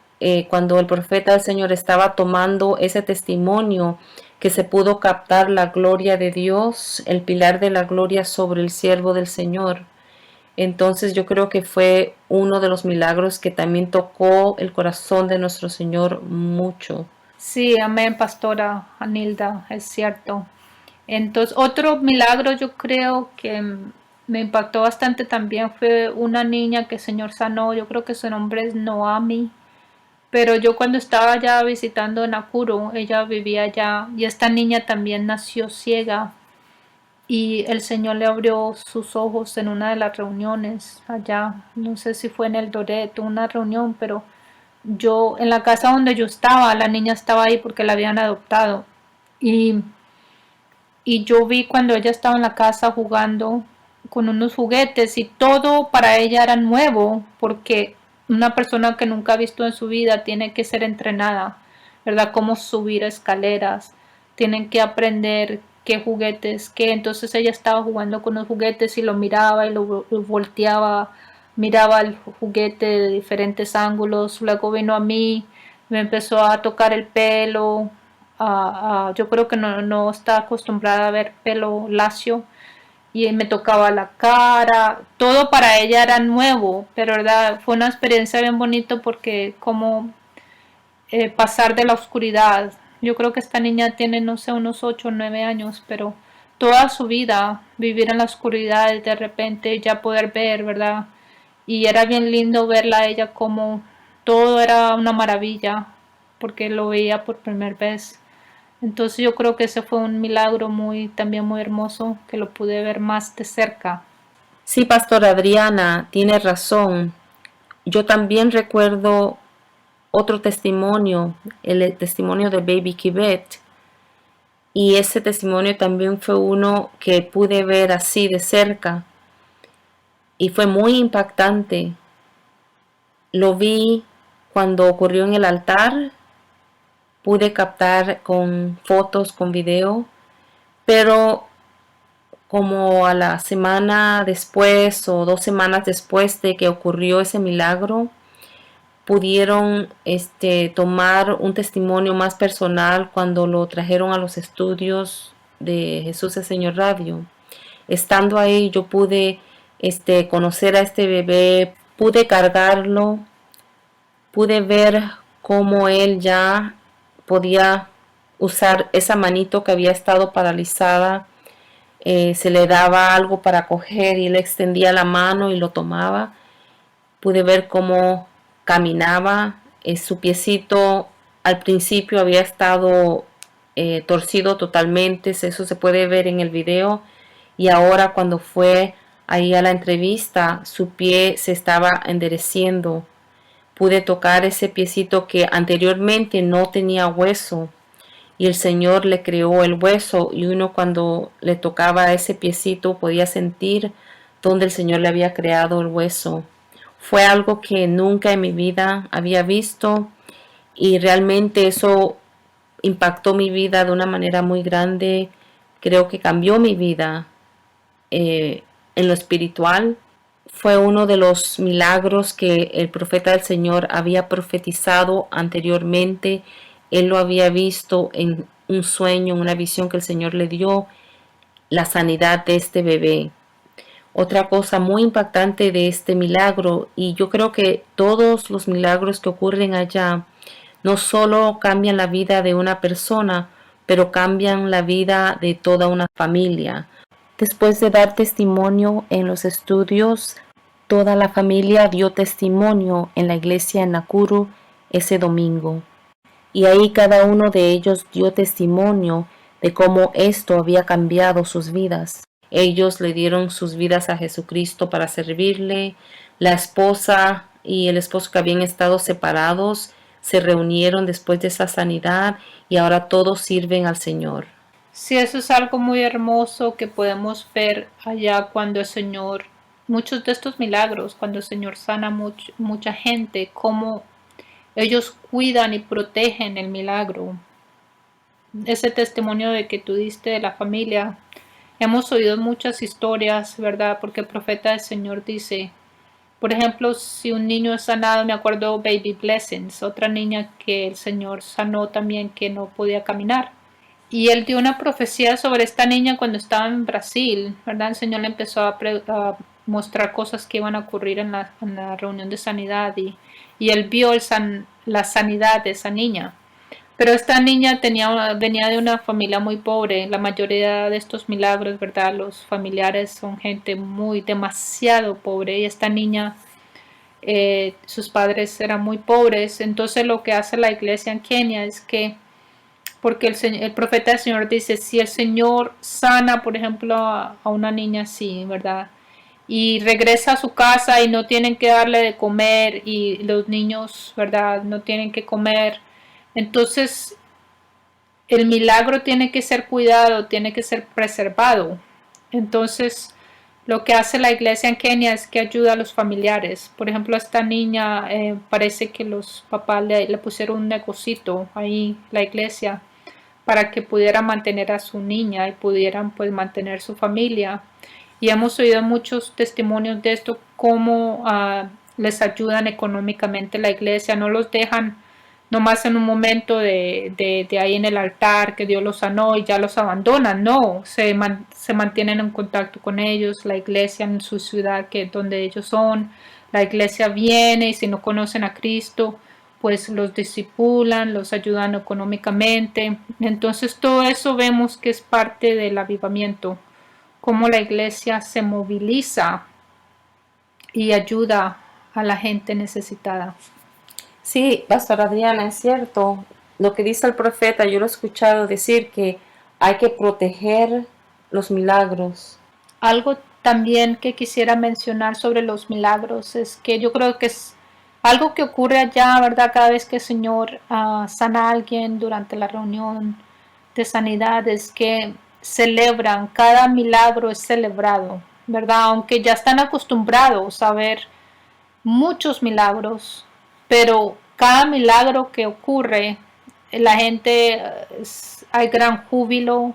Speaker 2: cuando el profeta del Señor estaba tomando ese testimonio que se pudo captar la gloria de Dios, el pilar de la gloria sobre el siervo del Señor. Entonces yo creo que fue uno de los milagros que también tocó el corazón de nuestro Señor mucho.
Speaker 7: Sí, amén, Pastora Anilda, es cierto. Entonces, otro milagro yo creo que me impactó bastante también fue una niña que el Señor sanó, yo creo que su nombre es Noami, pero yo cuando estaba allá visitando Nakuru, ella vivía allá y esta niña también nació ciega y el Señor le abrió sus ojos en una de las reuniones allá, no sé si fue en el Doret, una reunión, pero yo en la casa donde yo estaba, la niña estaba ahí porque la habían adoptado y yo vi cuando ella estaba en la casa jugando con unos juguetes y todo para ella era nuevo porque una persona que nunca ha visto en su vida tiene que ser entrenada, ¿verdad? Cómo subir escaleras, tienen que aprender qué juguetes, qué. Entonces ella estaba jugando con los juguetes y lo miraba y lo volteaba, miraba el juguete de diferentes ángulos, luego vino a mí, me empezó a tocar el pelo, yo creo que no está acostumbrada a ver pelo lacio y me tocaba la cara, todo para ella era nuevo, pero verdad fue una experiencia bien bonita porque como pasar de la oscuridad, yo creo que esta niña tiene no sé unos 8 o 9 años, pero toda su vida vivir en la oscuridad y de repente ya poder ver, ¿verdad? Y era bien lindo verla a ella como todo era una maravilla porque lo veía por primera vez. Entonces yo creo que ese fue un milagro también muy hermoso que lo pude ver más de cerca.
Speaker 2: Sí, Pastora Adriana, tiene razón. Yo también recuerdo otro testimonio, el testimonio de Baby Kibet. Y ese testimonio también fue uno que pude ver así de cerca. Y fue muy impactante. Lo vi cuando ocurrió en el altar. Pude captar con fotos, con video. Pero como a la semana después o 2 semanas después de que ocurrió ese milagro, pudieron tomar un testimonio más personal cuando lo trajeron a los estudios de Jesús el Señor Radio. Estando ahí yo pude conocer a este bebé, pude cargarlo, pude ver cómo él ya podía usar esa manito que había estado paralizada. Se le daba algo para coger y él extendía la mano y lo tomaba. Pude ver cómo caminaba. Su piecito al principio había estado torcido totalmente. Eso se puede ver en el video. Y ahora cuando fue ahí a la entrevista, su pie se estaba endereciendo. Pude tocar ese piecito que anteriormente no tenía hueso. Y el Señor le creó el hueso, y uno cuando le tocaba ese piecito podía sentir donde el Señor le había creado el hueso. Fue algo que nunca en mi vida había visto, y realmente eso impactó mi vida de una manera muy grande. Creo que cambió mi vida en lo espiritual. Fue uno de los milagros que el profeta del Señor había profetizado anteriormente. Él lo había visto en un sueño, en una visión que el Señor le dio, la sanidad de este bebé. Otra cosa muy impactante de este milagro, y yo creo que todos los milagros que ocurren allá no solo cambian la vida de una persona, pero cambian la vida de toda una familia. Después de dar testimonio en los estudios, toda la familia dio testimonio en la iglesia en Nakuru ese domingo. Y ahí cada uno de ellos dio testimonio de cómo esto había cambiado sus vidas. Ellos le dieron sus vidas a Jesucristo para servirle. La esposa y el esposo que habían estado separados se reunieron después de esa sanidad y ahora todos sirven al Señor.
Speaker 7: Sí, eso es algo muy hermoso que podemos ver allá cuando el Señor, muchos de estos milagros, cuando el Señor sana mucha gente, cómo ellos cuidan y protegen el milagro. Ese testimonio de que tú diste de la familia, hemos oído muchas historias, ¿verdad? Porque el profeta del Señor dice, por ejemplo, si un niño es sanado, me acuerdo Baby Blessings, otra niña que el Señor sanó también que no podía caminar. Y él dio una profecía sobre esta niña cuando estaba en Brasil, ¿verdad? El Señor le empezó a mostrar cosas que iban a ocurrir en la reunión de sanidad y él vio la sanidad de esa niña. Pero esta niña venía de una familia muy pobre. La mayoría de estos milagros, ¿verdad? Los familiares son gente demasiado pobre. Y esta niña, sus padres eran muy pobres. Entonces lo que hace la iglesia en Kenia es que, porque el profeta del Señor dice, si el Señor sana, por ejemplo, a una niña así, ¿verdad? Y regresa a su casa y no tienen que darle de comer y los niños, ¿verdad? No tienen que comer. Entonces, el milagro tiene que ser cuidado, tiene que ser preservado. Entonces, lo que hace la iglesia en Kenia es que ayuda a los familiares. Por ejemplo, a esta niña parece que los papás le pusieron un negocito ahí, la iglesia, para que pudiera mantener a su niña y pudieran pues mantener su familia. Y hemos oído muchos testimonios de esto, cómo les ayudan económicamente la iglesia, no los dejan nomás en un momento de ahí en el altar que Dios los sanó y ya los abandonan, no, se mantienen en contacto con ellos, la iglesia en su ciudad que donde ellos son, la iglesia viene y si no conocen a Cristo, pues los discipulan, los ayudan económicamente. Entonces todo eso vemos que es parte del avivamiento, cómo la iglesia se moviliza y ayuda a la gente necesitada.
Speaker 2: Sí, Pastor Adriana, es cierto. Lo que dice el profeta, yo lo he escuchado decir que hay que proteger los milagros.
Speaker 7: Algo también que quisiera mencionar sobre los milagros es que yo creo que es algo que ocurre allá, ¿verdad? Cada vez que el Señor sana a alguien durante la reunión de sanidad, es que celebran, cada milagro es celebrado, ¿verdad? Aunque ya están acostumbrados a ver muchos milagros, pero cada milagro que ocurre, la gente, hay gran júbilo,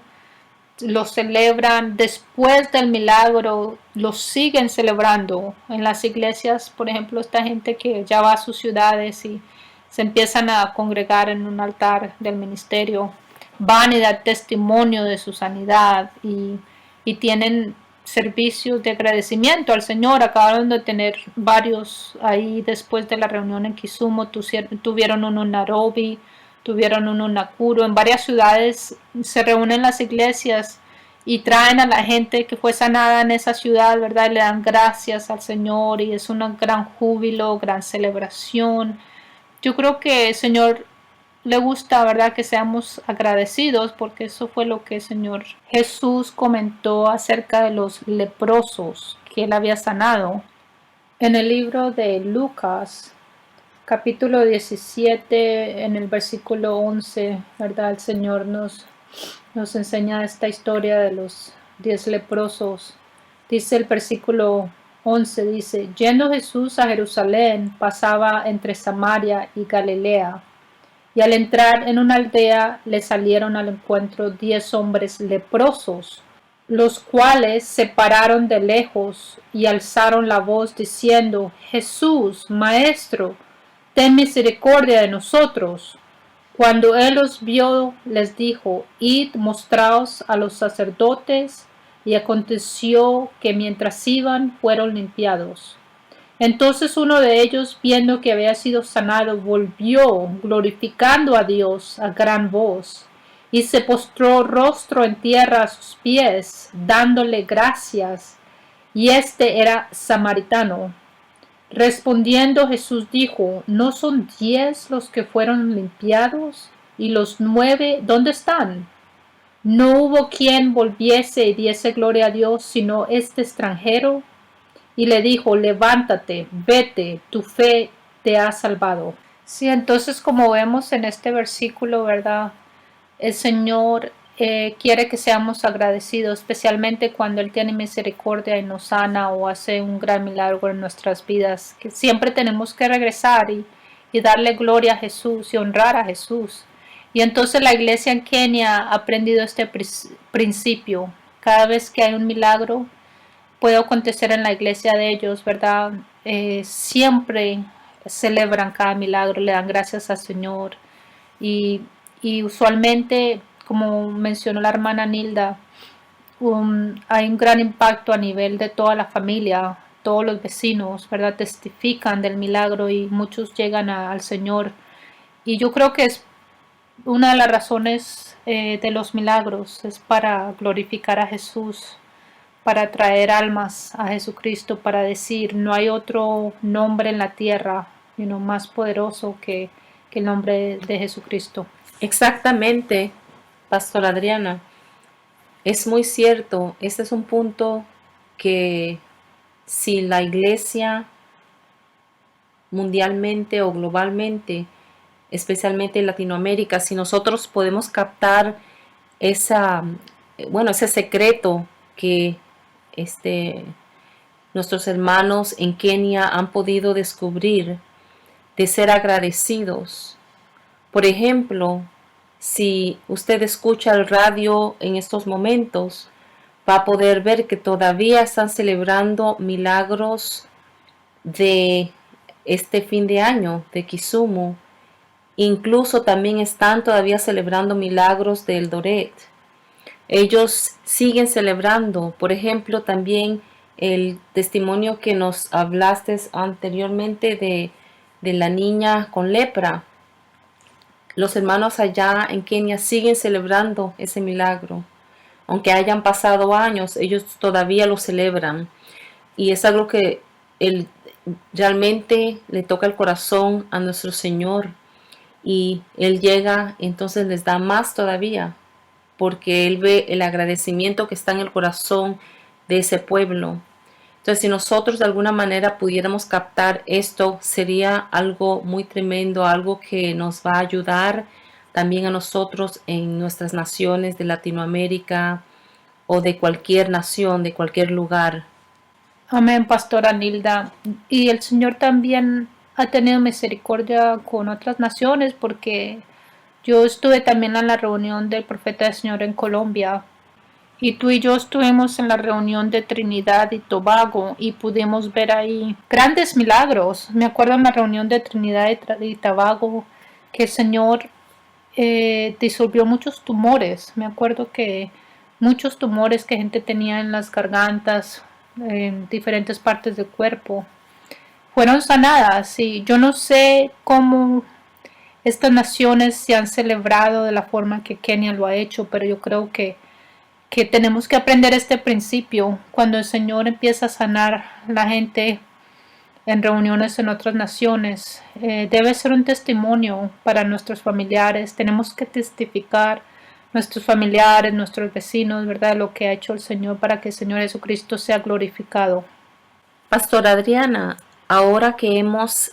Speaker 7: lo celebran después del milagro, lo siguen celebrando. En las iglesias, por ejemplo, esta gente que ya va a sus ciudades y se empiezan a congregar en un altar del ministerio, van y dan testimonio de su sanidad y tienen servicios de agradecimiento al Señor. Acabaron de tener varios ahí después de la reunión en Kisumu, tuvieron uno en Nairobi, tuvieron uno en Nakuru. En varias ciudades se reúnen las iglesias y traen a la gente que fue sanada en esa ciudad, ¿verdad? Y le dan gracias al Señor y es un gran júbilo, gran celebración. Yo creo que el Señor le gusta, ¿verdad?, que seamos agradecidos, porque eso fue lo que el Señor Jesús comentó acerca de los leprosos que él había sanado. En el libro de Lucas, capítulo 17, en el versículo 11, ¿verdad?, el Señor nos enseña esta historia de los 10 leprosos. Dice el versículo 11, dice: yendo Jesús a Jerusalén, pasaba entre Samaria y Galilea. Y al entrar en una aldea le salieron al encuentro 10 hombres leprosos, los cuales se pararon de lejos y alzaron la voz diciendo: Jesús, Maestro, ten misericordia de nosotros. Cuando él los vio, les dijo: id, mostraos a los sacerdotes. Y aconteció que mientras iban, fueron limpiados. Entonces uno de ellos, viendo que había sido sanado, volvió, glorificando a Dios a gran voz, y se postró rostro en tierra a sus pies, dándole gracias. Y este era samaritano. Respondiendo Jesús dijo: ¿no son 10 los que fueron limpiados? ¿Y los 9 dónde están? No hubo quien volviese y diese gloria a Dios, sino este extranjero. Y le dijo: levántate, vete, tu fe te ha salvado. Sí, entonces, como vemos en este versículo, ¿verdad?, el Señor quiere que seamos agradecidos, especialmente cuando Él tiene misericordia y nos sana o hace un gran milagro en nuestras vidas, que siempre tenemos que regresar y darle gloria a Jesús y honrar a Jesús. Y entonces la iglesia en Kenia ha aprendido este principio. Cada vez que hay un milagro puede acontecer en la iglesia de ellos, ¿verdad? Siempre celebran cada milagro, le dan gracias al Señor. Y usualmente, como mencionó la hermana Nilda, hay un gran impacto a nivel de toda la familia, todos los vecinos, ¿verdad?, testifican del milagro y muchos llegan al Señor. Y yo creo que es una de las razones de los milagros, es para glorificar a Jesús, para traer almas a Jesucristo, para decir: no hay otro nombre en la tierra más poderoso que el nombre de Jesucristo.
Speaker 2: Exactamente, Pastor Adriana. Es muy cierto. Este es un punto que si la iglesia mundialmente o globalmente, especialmente en Latinoamérica, si nosotros podemos captar ese secreto que nuestros hermanos en Kenia han podido descubrir, de ser agradecidos. Por ejemplo, si usted escucha el radio en estos momentos, va a poder ver que todavía están celebrando milagros de este fin de año de Kisumu. Incluso también están todavía celebrando milagros de Eldoret. Ellos siguen celebrando. Por ejemplo, también el testimonio que nos hablaste anteriormente de la niña con lepra. Los hermanos allá en Kenia siguen celebrando ese milagro. Aunque hayan pasado años, ellos todavía lo celebran. Y es algo que realmente le toca el corazón a nuestro Señor. Y Él llega, entonces les da más todavía, porque Él ve el agradecimiento que está en el corazón de ese pueblo. Entonces, si nosotros de alguna manera pudiéramos captar esto, sería algo muy tremendo, algo que nos va a ayudar también a nosotros en nuestras naciones de Latinoamérica o de cualquier nación, de cualquier lugar.
Speaker 7: Amén, Pastora Nilda. Y el Señor también ha tenido misericordia con otras naciones, porque yo estuve también en la reunión del Profeta del Señor en Colombia Y tú y yo estuvimos en la reunión de Trinidad y Tobago y pudimos ver ahí grandes milagros. Me acuerdo en la reunión de Trinidad y Tobago que el Señor disolvió muchos tumores. Me acuerdo que muchos tumores que gente tenía en las gargantas, en diferentes partes del cuerpo, fueron sanadas. Y yo no sé cómo estas naciones se han celebrado de la forma que Kenia lo ha hecho, pero yo creo que tenemos que aprender este principio. Cuando el Señor empieza a sanar la gente en reuniones en otras naciones, debe ser un testimonio para nuestros familiares. Tenemos que testificar nuestros familiares, nuestros vecinos, ¿verdad? Lo que ha hecho el Señor para que el Señor Jesucristo sea glorificado.
Speaker 2: Pastor Adriana, ahora que hemos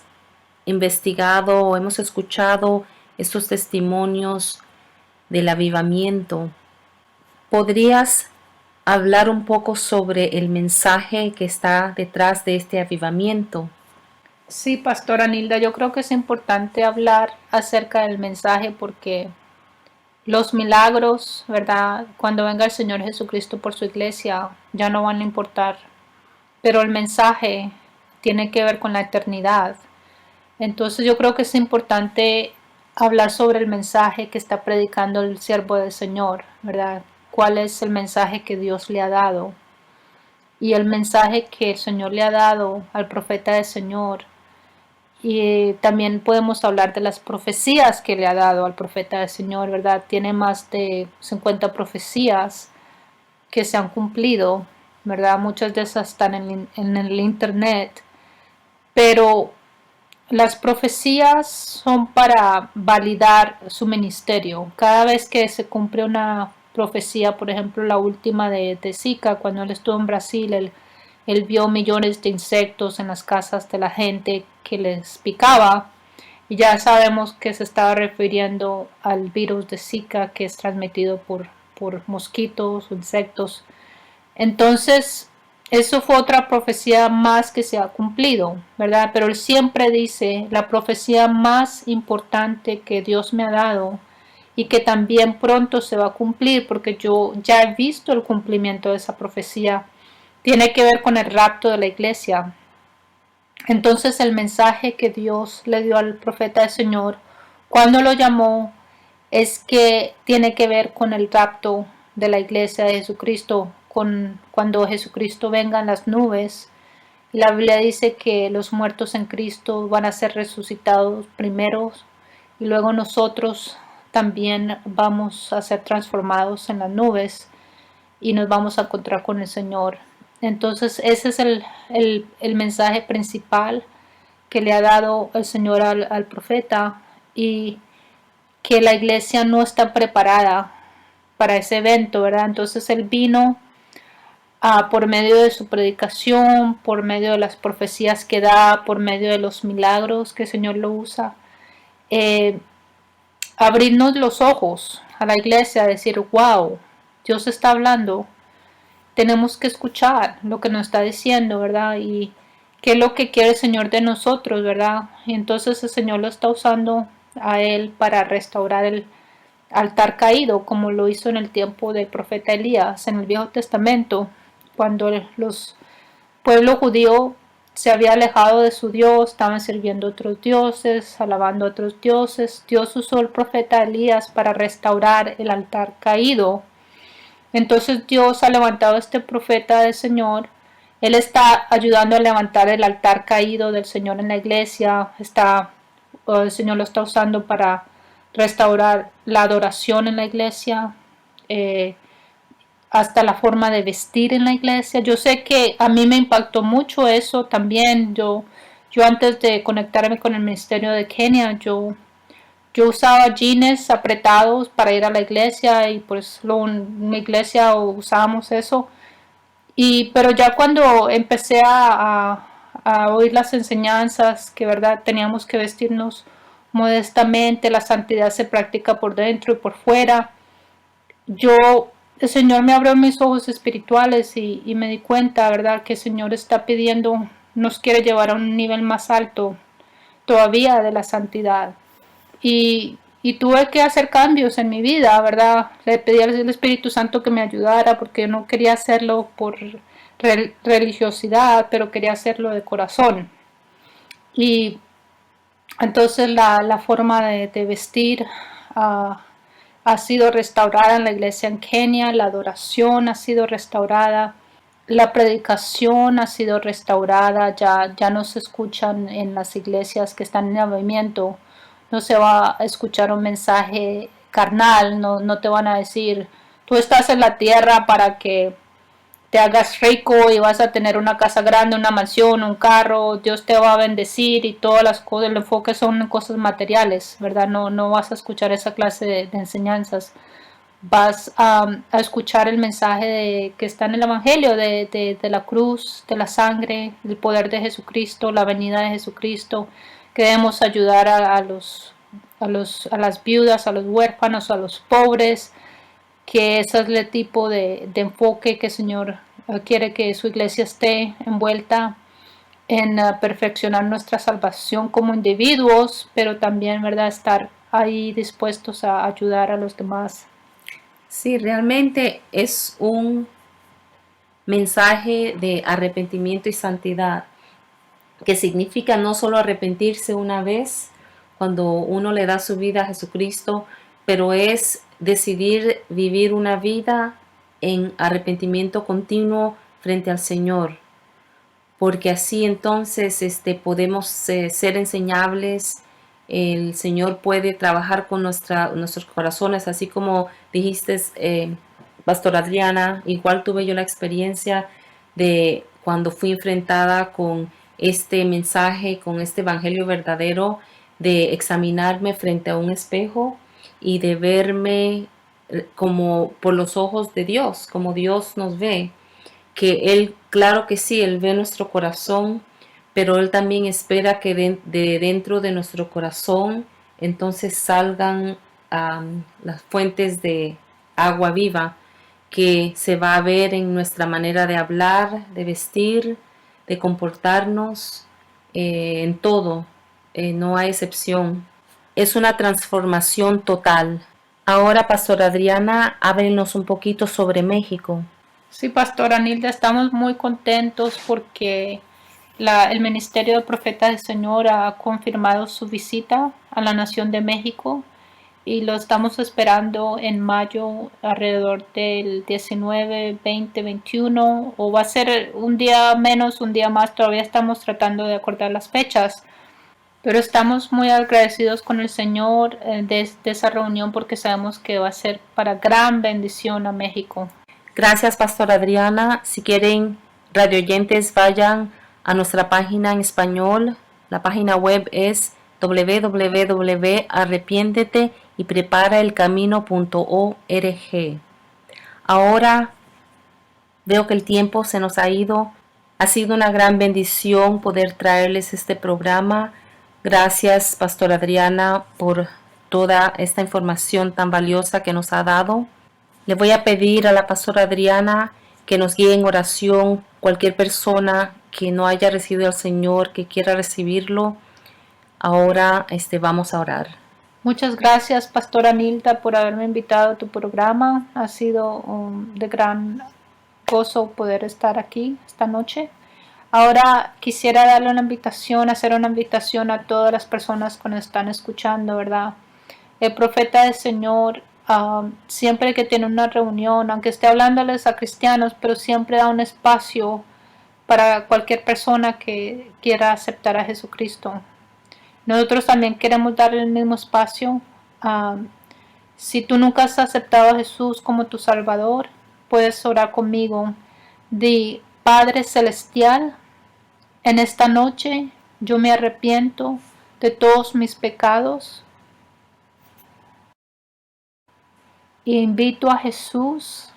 Speaker 2: investigado o hemos escuchado estos testimonios del avivamiento, ¿podrías hablar un poco sobre el mensaje que está detrás de este avivamiento?
Speaker 7: Sí, Pastora Nilda, yo creo que es importante hablar acerca del mensaje porque los milagros, ¿verdad? Cuando venga el Señor Jesucristo por su iglesia, ya no van a importar. Pero el mensaje tiene que ver con la eternidad. Entonces yo creo que es importante hablar sobre el mensaje que está predicando el siervo del Señor, ¿verdad? ¿Cuál es el mensaje que Dios le ha dado? Y el mensaje que el Señor le ha dado al profeta del Señor. Y también podemos hablar de las profecías que le ha dado al profeta del Señor, ¿verdad? Tiene más de 50 profecías que se han cumplido, ¿verdad? Muchas de esas están en el internet, pero las profecías son para validar su ministerio. Cada vez que se cumple una profecía, por ejemplo, la última de Zika, cuando él estuvo en Brasil, él vio millones de insectos en las casas de la gente que les picaba. Y ya sabemos que se estaba refiriendo al virus de Zika que es transmitido por mosquitos o insectos. Entonces, eso fue otra profecía más que se ha cumplido, ¿verdad? Pero él siempre dice, la profecía más importante que Dios me ha dado y que también pronto se va a cumplir, porque yo ya he visto el cumplimiento de esa profecía, tiene que ver con el rapto de la iglesia. Entonces, el mensaje que Dios le dio al profeta del Señor cuando lo llamó es que tiene que ver con el rapto de la iglesia de Jesucristo, cuando Jesucristo venga en las nubes. La Biblia dice que los muertos en Cristo van a ser resucitados primeros y luego nosotros también vamos a ser transformados en las nubes y nos vamos a encontrar con el Señor. Entonces ese es el mensaje principal que le ha dado el Señor al profeta, y que la iglesia no está preparada para ese evento, ¿verdad? Entonces él vino por medio de su predicación, por medio de las profecías que da, por medio de los milagros que el Señor lo usa, abrirnos los ojos a la iglesia, decir, wow, Dios está hablando, tenemos que escuchar lo que nos está diciendo, ¿verdad? Y qué es lo que quiere el Señor de nosotros, ¿verdad? Y entonces el Señor lo está usando a él para restaurar el altar caído, como lo hizo en el tiempo del profeta Elías en el Viejo Testamento, cuando los pueblo judío se había alejado de su Dios, estaban sirviendo a otros dioses, alabando a otros dioses. Dios usó al profeta Elías para restaurar el altar caído. Entonces Dios ha levantado a este profeta del Señor. Él está ayudando a levantar el altar caído del Señor en la iglesia. El Señor lo está usando para restaurar la adoración en la iglesia, hasta la forma de vestir en la iglesia. Yo sé que a mí me impactó mucho eso también. Yo antes de conectarme con el ministerio de Kenia, yo usaba jeans apretados para ir a la iglesia, y pues en mi iglesia usábamos eso. Pero ya cuando empecé a oír las enseñanzas, que verdad teníamos que vestirnos modestamente, la santidad se practica por dentro y por fuera, el Señor me abrió mis ojos espirituales y me di cuenta, verdad, que el Señor está pidiendo, nos quiere llevar a un nivel más alto todavía de la santidad. Y y tuve que hacer cambios en mi vida, ¿verdad? Le pedí al Espíritu Santo que me ayudara porque yo no quería hacerlo por religiosidad, pero quería hacerlo de corazón. Y entonces la forma de vestir ha sido restaurada en la iglesia en Kenia, la adoración ha sido restaurada, la predicación ha sido restaurada, ya no se escuchan en las iglesias que están en movimiento, no se va a escuchar un mensaje carnal, no te van a decir, tú estás en la tierra para que te hagas rico y vas a tener una casa grande, una mansión, un carro, Dios te va a bendecir y todas las cosas, el enfoque son cosas materiales, ¿verdad? No vas a escuchar esa clase de enseñanzas. Vas a escuchar el mensaje que está en el Evangelio de la cruz, de la sangre, el poder de Jesucristo, la venida de Jesucristo, que debemos ayudar a las viudas, a los huérfanos, a los pobres, que ese es el tipo de enfoque que el Señor quiere que su iglesia esté envuelta en perfeccionar nuestra salvación como individuos, pero también, ¿verdad?, estar ahí dispuestos a ayudar a los demás.
Speaker 2: Sí, realmente es un mensaje de arrepentimiento y santidad, que significa no solo arrepentirse una vez cuando uno le da su vida a Jesucristo, pero es decidir vivir una vida en arrepentimiento continuo frente al Señor, porque así entonces podemos ser enseñables. El Señor puede trabajar con nuestros corazones, así como dijiste, Pastor Adriana. Igual tuve yo la experiencia de cuando fui enfrentada con este mensaje, con este evangelio verdadero, de examinarme frente a un espejo y de verme como por los ojos de Dios, como Dios nos ve, que Él, claro que sí, Él ve nuestro corazón, pero Él también espera que de dentro de nuestro corazón entonces salgan las fuentes de agua viva, que se va a ver en nuestra manera de hablar, de vestir, de comportarnos, en todo, no hay excepción. Es una transformación total. Ahora, Pastora Adriana, háblenos un poquito sobre México.
Speaker 7: Sí, Pastora Nilda, estamos muy contentos porque el Ministerio de Profeta del Señor ha confirmado su visita a la Nación de México y lo estamos esperando en mayo alrededor del 19, 20, 21 o va a ser un día menos, un día más, todavía estamos tratando de acordar las fechas. Pero estamos muy agradecidos con el Señor de esa reunión porque sabemos que va a ser para gran bendición a México.
Speaker 2: Gracias, Pastora Adriana. Si quieren, radioyentes, vayan a nuestra página en español. La página web es www.arrepiéntete-y-prepara-el-camino.org. Ahora veo que el tiempo se nos ha ido. Ha sido una gran bendición poder traerles este programa. Gracias, Pastora Adriana, por toda esta información tan valiosa que nos ha dado. Le voy a pedir a la Pastora Adriana que nos guíe en oración. Cualquier persona que no haya recibido al Señor, que quiera recibirlo, ahora vamos a orar.
Speaker 7: Muchas gracias, Pastora Nilda, por haberme invitado a tu programa. Ha sido de gran gozo poder estar aquí esta noche. Ahora quisiera darle una invitación, hacer una invitación a todas las personas que nos están escuchando, ¿verdad? El profeta del Señor, siempre que tiene una reunión, aunque esté hablándoles a cristianos, pero siempre da un espacio para cualquier persona que quiera aceptar a Jesucristo. Nosotros también queremos darle el mismo espacio. Si tú nunca has aceptado a Jesús como tu Salvador, puedes orar conmigo. Di: Padre Celestial, en esta noche yo me arrepiento de todos mis pecados y invito a Jesús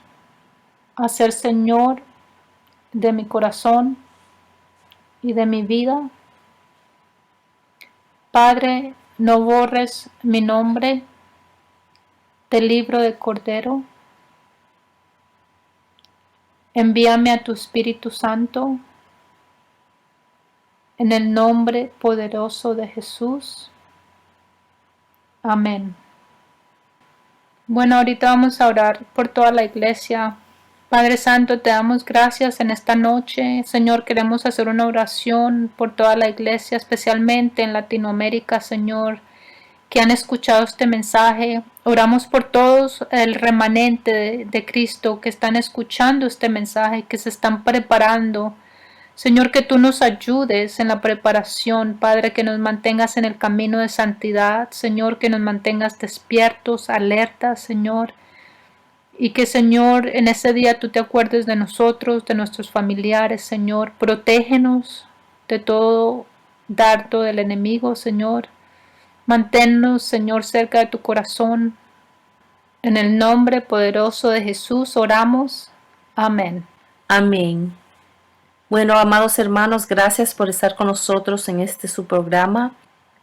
Speaker 7: a ser Señor de mi corazón y de mi vida. Padre, no borres mi nombre del libro del Cordero. Envíame a tu Espíritu Santo en el nombre poderoso de Jesús. Amén. Bueno, ahorita vamos a orar por toda la iglesia. Padre Santo, te damos gracias en esta noche. Señor, queremos hacer una oración por toda la iglesia, especialmente en Latinoamérica, Señor, que han escuchado este mensaje. Oramos por todos el remanente de Cristo que están escuchando este mensaje, que se están preparando. Señor, que tú nos ayudes en la preparación, Padre, que nos mantengas en el camino de santidad, Señor, que nos mantengas despiertos, alertas, Señor, y que, Señor, en ese día tú te acuerdes de nosotros, de nuestros familiares, Señor. Protégenos de todo dardo del enemigo, Señor. Manténnos, Señor, cerca de tu corazón. En el nombre poderoso de Jesús oramos. Amén.
Speaker 2: Amén. Bueno, amados hermanos, gracias por estar con nosotros en su programa,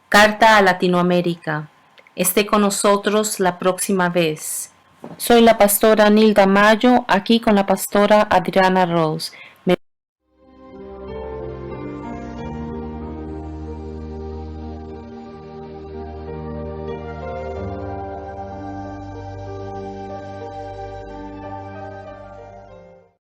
Speaker 2: Carta a Latinoamérica. Esté con nosotros la próxima vez. Soy la pastora Nilda Mayo, aquí con la pastora Adriana Rose.